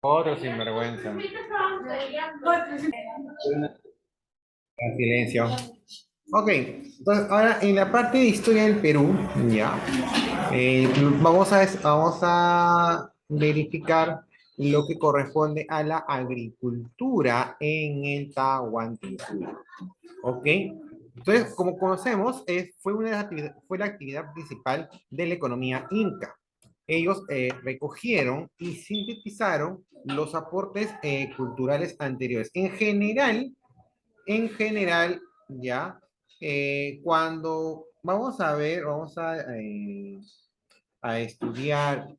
Otro sinvergüenza. En silencio. Ok, entonces ahora en la parte de historia del Perú, ya, vamos a verificar lo que corresponde a la agricultura en el Tahuantinsuyo. Ok, entonces como conocemos, fue la actividad principal de la economía inca. Ellos recogieron y sintetizaron los aportes culturales anteriores. En general, ya, cuando vamos a estudiar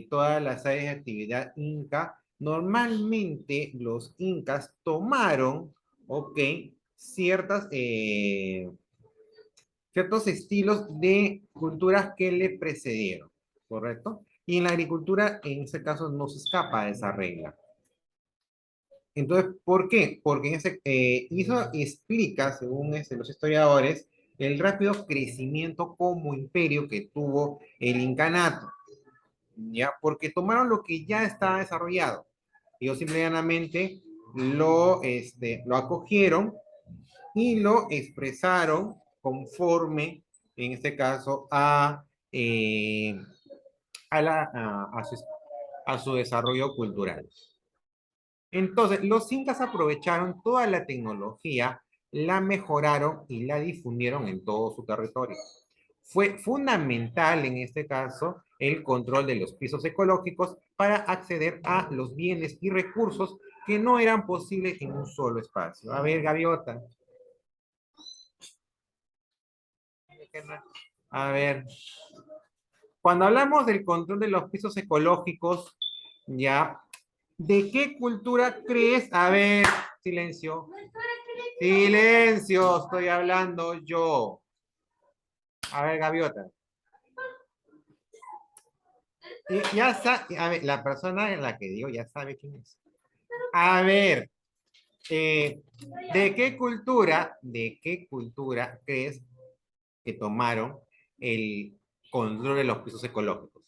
todas las áreas de actividad inca, normalmente los incas tomaron, ok, ciertos estilos de culturas que le precedieron, ¿correcto? Y en la agricultura, en ese caso, no se escapa de esa regla. Entonces, ¿por qué? Porque eso explica, según los historiadores, el rápido crecimiento como imperio que tuvo el incanato, ¿ya? Porque tomaron lo que ya estaba desarrollado. Ellos simplemente lo acogieron y lo expresaron conforme, en este caso, a su desarrollo cultural. Entonces, los incas aprovecharon toda la tecnología, la mejoraron y la difundieron en todo su territorio. Fue fundamental en este caso el control de los pisos ecológicos para acceder a los bienes y recursos que no eran posibles en un solo espacio. A ver, Gaviota. A ver, cuando hablamos del control de los pisos ecológicos, ya, ¿de qué cultura crees? A ver, silencio. Silencio, estoy hablando yo. A ver, Gaviota. Ya sabe, a ver, la persona en la que digo ya sabe quién es. A ver, eh, ¿de qué cultura crees que tomaron el control de los pisos ecológicos?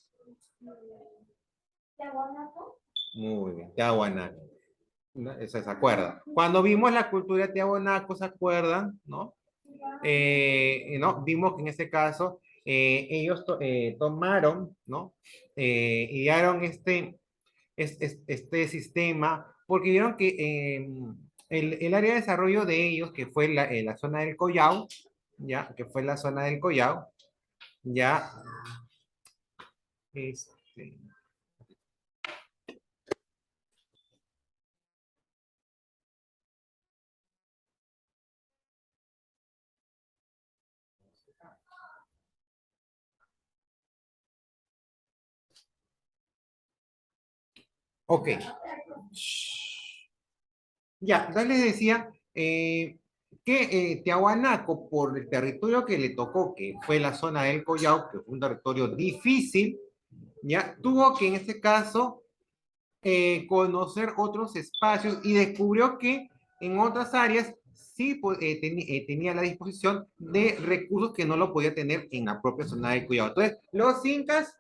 Muy bien, Tiahuanaco. ¿No? Eso se acuerda. Cuando vimos la cultura de Tiahuanaco, ¿se acuerdan? ¿No? ¿No? Vimos que en este caso ellos tomaron, ¿no? Idearon este sistema porque vieron que el área de desarrollo de ellos, que fue la zona del Collao, ya, que fue la zona del Collao, ya, este, ok. Ya, entonces les decía que Tiahuanaco, por el territorio que le tocó, que fue la zona del Collao, que fue un territorio difícil, ya, tuvo que en este caso conocer otros espacios y descubrió que en otras áreas sí tenía la disposición de recursos que no lo podía tener en la propia zona del Collao. Entonces, los incas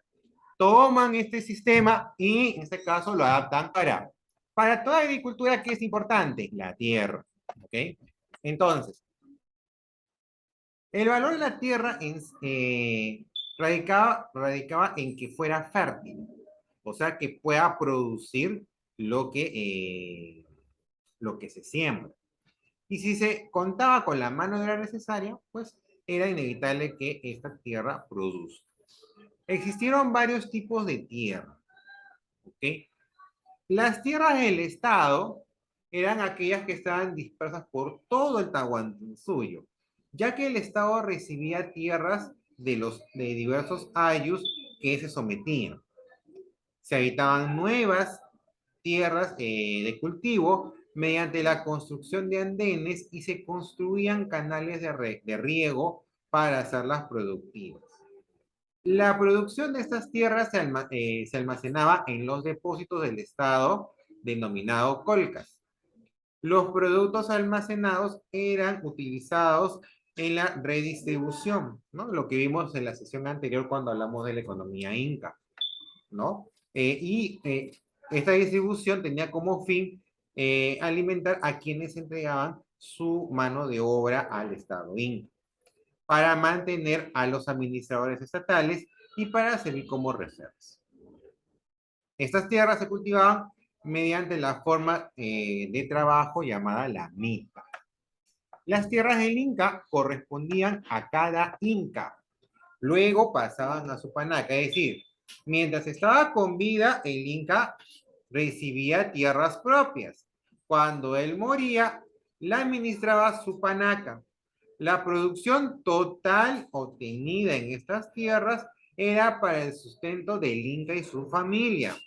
toman este sistema y en este caso lo adaptan para toda agricultura que es importante, la tierra. ¿Ok? Entonces, el valor de la tierra radicaba en que fuera fértil, o sea, que pueda producir lo que, lo que se siembra. Y si se contaba con la mano de obra necesaria, pues era inevitable que esta tierra produzca. Existieron varios tipos de tierra. ¿Ok? Las tierras del Estado eran aquellas que estaban dispersas por todo el Tahuantinsuyo, ya que el Estado recibía tierras de diversos ayllus que se sometían. Se habitaban nuevas tierras de cultivo mediante la construcción de andenes y se construían canales de riego para hacerlas productivas. La producción de estas tierras se almacenaba en los depósitos del Estado denominado colcas. Los productos almacenados eran utilizados en la redistribución, ¿no? Lo que vimos en la sesión anterior cuando hablamos de la economía inca, ¿no? Esta distribución tenía como fin alimentar a quienes entregaban su mano de obra al Estado Inca, para mantener a los administradores estatales y para servir como reservas. Estas tierras se cultivaban mediante la forma de trabajo llamada la mita. Las tierras del Inca correspondían a cada Inca. Luego pasaban a su panaca, es decir, mientras estaba con vida, el Inca recibía tierras propias. Cuando él moría, la administraba su panaca. La producción total obtenida en estas tierras era para el sustento del Inca y su familia.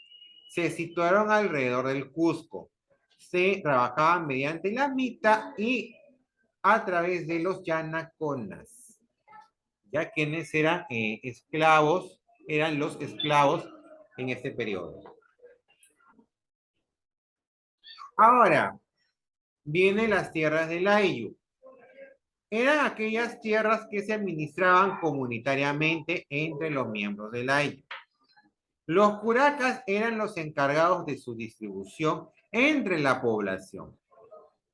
Se situaron alrededor del Cusco. Se trabajaban mediante la mita y a través de los yanaconas, ya quienes eran esclavos, eran los esclavos en este periodo. Ahora, vienen las tierras del Ayllu. Eran aquellas tierras que se administraban comunitariamente entre los miembros del Ayllu. Los curacas eran los encargados de su distribución entre la población,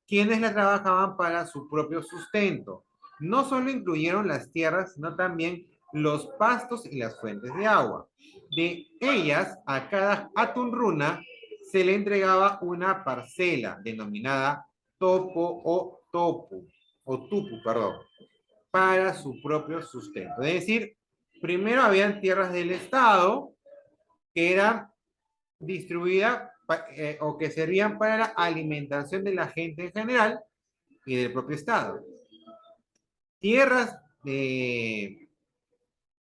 quienes la trabajaban para su propio sustento. No solo incluyeron las tierras, sino también los pastos y las fuentes de agua. De ellas, a cada atunruna se le entregaba una parcela denominada topo o topu, o tupu, perdón, para su propio sustento. Es decir, primero habían tierras del Estado que eran distribuidas o que servían para la alimentación de la gente en general y del propio Estado. Tierras,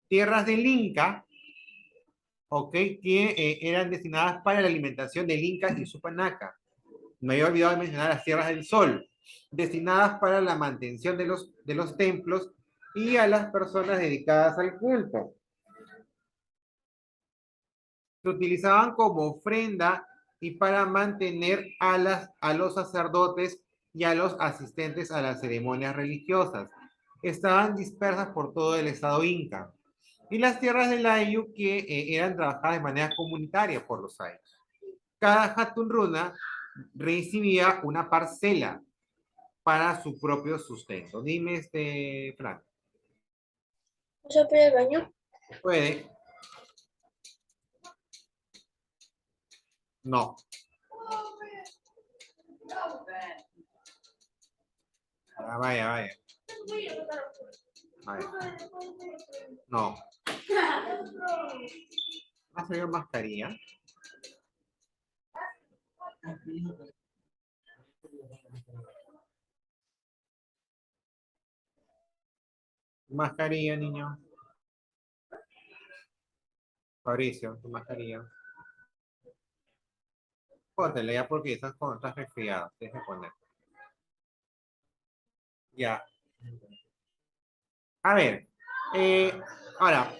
tierras del Inca, ok, que eran destinadas para la alimentación del Inca y su panaca. Me había olvidado de mencionar las tierras del Sol, destinadas para la mantención de los templos y a las personas dedicadas al culto. Se utilizaban como ofrenda y para mantener a los sacerdotes y a los asistentes a las ceremonias religiosas. Estaban dispersas por todo el estado inca. Y las tierras del Ayllu que eran trabajadas de manera comunitaria por los ayllus. Cada Hatun Runa recibía una parcela para su propio sustento. Dime, Frank. ¿Usa para el baño? Puede. No. Ah, vaya, vaya. Vaya. No. ¿Va a salir mascarilla? Mascarilla, niño. Fabricio, tu mascarilla. Póntela ya porque estás resfriado. Deja poner. Ya. A ver. Ahora,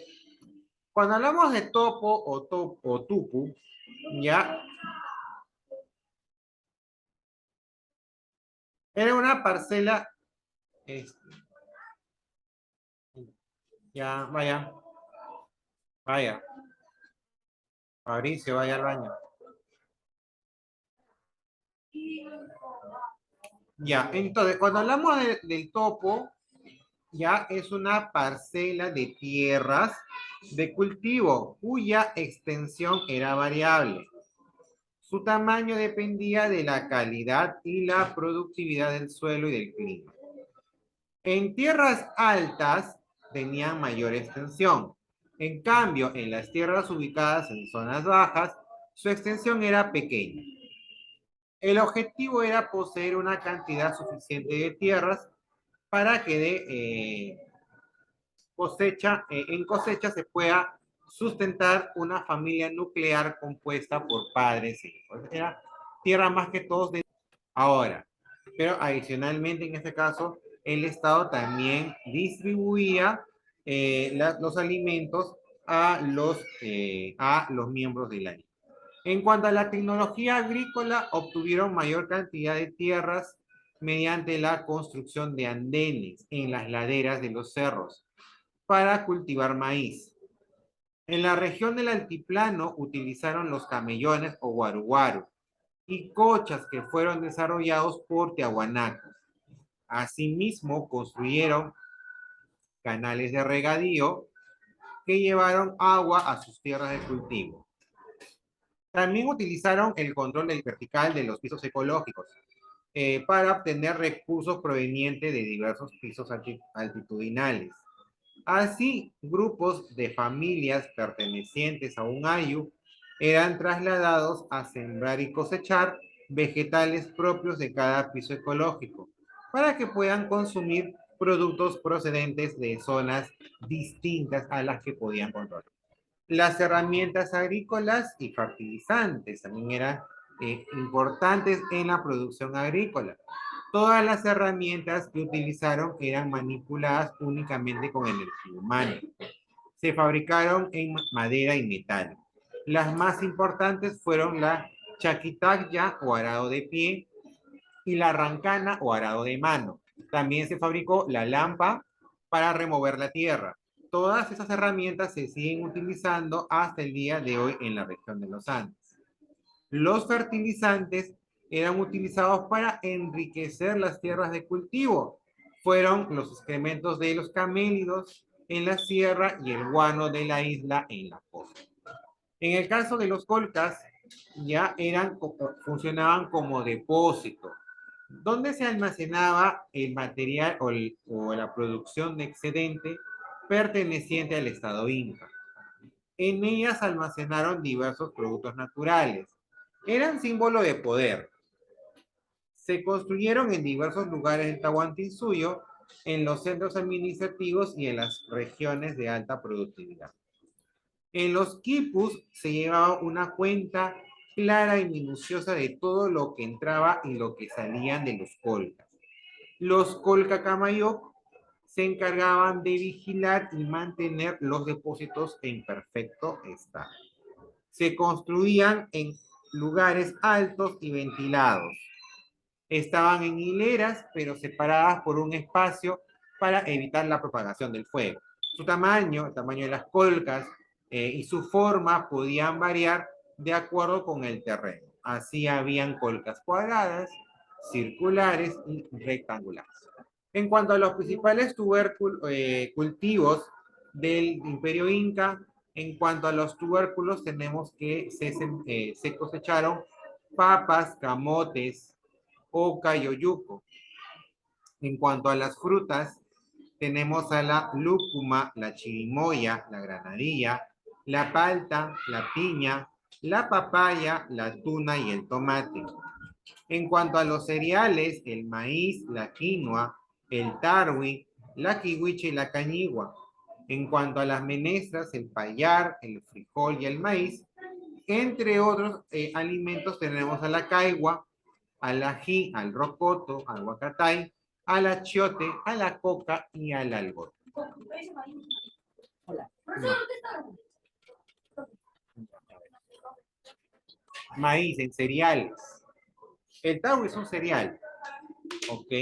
cuando hablamos de topo o tupu, ya era una parcela. Ya, vaya. Vaya. Fabricio, vaya al baño. Ya, entonces, cuando hablamos del topo, ya es una parcela de tierras de cultivo cuya extensión era variable. Su tamaño dependía de la calidad y la productividad del suelo y del clima. En tierras altas tenían mayor extensión. En cambio, en las tierras ubicadas en zonas bajas, su extensión era pequeña. El objetivo era poseer una cantidad suficiente de tierras para que en cosecha se pueda sustentar una familia nuclear compuesta por padres e hijos. Era tierra más que todos de ahora. Pero adicionalmente, en este caso, el Estado también distribuía los alimentos a los miembros del ANI. En cuanto a la tecnología agrícola, obtuvieron mayor cantidad de tierras mediante la construcción de andenes en las laderas de los cerros para cultivar maíz. En la región del altiplano utilizaron los camellones o guaruguaru y cochas que fueron desarrollados por tiahuanacos. Asimismo, construyeron canales de regadío que llevaron agua a sus tierras de cultivo. También utilizaron el control vertical de los pisos ecológicos para obtener recursos provenientes de diversos pisos altitudinales. Así, grupos de familias pertenecientes a un ayu eran trasladados a sembrar y cosechar vegetales propios de cada piso ecológico para que puedan consumir productos procedentes de zonas distintas a las que podían controlar. Las herramientas agrícolas y fertilizantes también eran importantes en la producción agrícola. Todas las herramientas que utilizaron eran manipuladas únicamente con energía humana. Se fabricaron en madera y metal. Las más importantes fueron la chaquitaya o arado de pie y la rancana o arado de mano. También se fabricó la lampa para remover la tierra. Todas esas herramientas se siguen utilizando hasta el día de hoy en la región de los Andes. Los fertilizantes eran utilizados para enriquecer las tierras de cultivo. Fueron los excrementos de los camélidos en la sierra y el guano de la isla en la costa. En el caso de los colcas, ya funcionaban como depósito, donde se almacenaba el material o la producción de excedente perteneciente al estado inca. En ellas almacenaron diversos productos naturales. Eran símbolo de poder. Se construyeron en diversos lugares del Tahuantinsuyo, en los centros administrativos y en las regiones de alta productividad. En los quipus se llevaba una cuenta clara y minuciosa de todo lo que entraba y lo que salían de los colcas. Los colcacamayoc se encargaban de vigilar y mantener los depósitos en perfecto estado. Se construían en lugares altos y ventilados. Estaban en hileras, pero separadas por un espacio para evitar la propagación del fuego. Su tamaño, el tamaño de las colcas y su forma podían variar de acuerdo con el terreno. Así habían colcas cuadradas, circulares y rectangulares. En cuanto a los principales cultivos del Imperio Inca, en cuanto a los tubérculos, tenemos que se cosecharon papas, camotes, oca y oyuco. En cuanto a las frutas, tenemos a la lúcuma, la chirimoya, la granadilla, la palta, la piña, la papaya, la tuna y el tomate. En cuanto a los cereales, el maíz, la quinoa, el tarwi, la kiwicha y la cañigua. En cuanto a las menestras, el payar, el frijol y el maíz. Entre otros alimentos tenemos a la caigua, al ají, al rocoto, al huacatay, al achiote, a la coca y al algodón. Maíz en cereales. El tarwi es un cereal, ¿ok?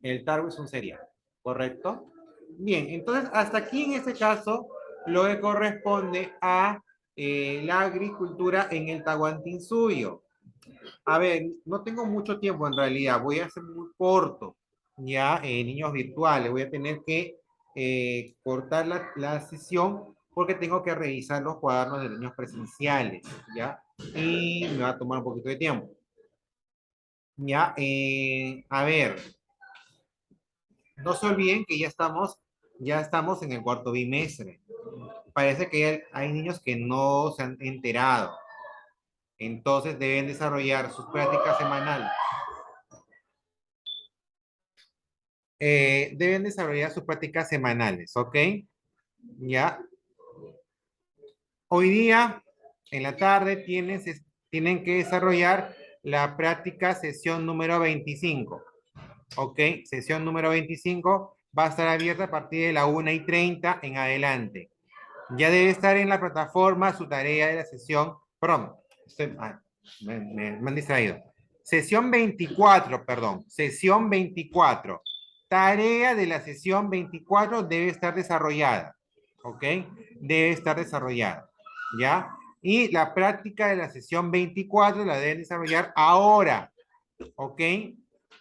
El tarwi es un cereal, ¿correcto? Bien, entonces hasta aquí en este caso lo que corresponde a la agricultura en el Tahuantinsuyo. A ver, no tengo mucho tiempo en realidad, voy a hacer muy corto, ya, niños virtuales, voy a tener que cortar la sesión porque tengo que revisar los cuadernos de niños presenciales, ya, y me va a tomar un poquito de tiempo. Ya, a ver, no se olviden que ya estamos en el cuarto bimestre. Parece que hay niños que no se han enterado. Entonces deben desarrollar sus prácticas semanales. Deben desarrollar sus prácticas semanales, ¿ok? Ya. Hoy día, en la tarde, tienen que desarrollar la práctica sesión número 25. ¿Ok? Sesión número 25 va a estar abierta a partir de la 1:30 en adelante. Ya debe estar en la plataforma su tarea de la sesión. Perdón, me han distraído. Sesión 24, perdón. Sesión 24. Tarea de la sesión 24 debe estar desarrollada. ¿ok? Debe estar desarrollada, ¿ya? Y la práctica de la sesión 24 la deben desarrollar ahora, ¿ok?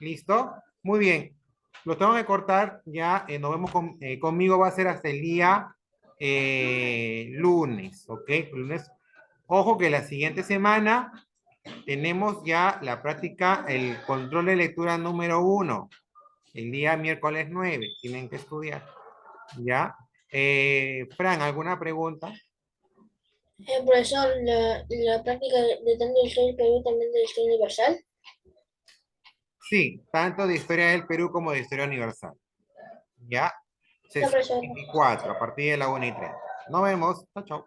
¿Listo? Muy bien. Lo tengo que cortar ya, nos vemos conmigo, va a ser hasta el día lunes, ¿ok? Lunes. Ojo que la siguiente semana tenemos ya la práctica, el control de lectura número 1, el día miércoles 9, tienen que estudiar, ¿ya? Fran, ¿alguna pregunta? Profesor, la práctica de tanto de historia del Perú también de historia universal. Sí, tanto de historia del Perú como de historia universal, ¿ya? No, Sesión profesor. 24, a partir de la 1:30. Nos vemos. Chao, chao.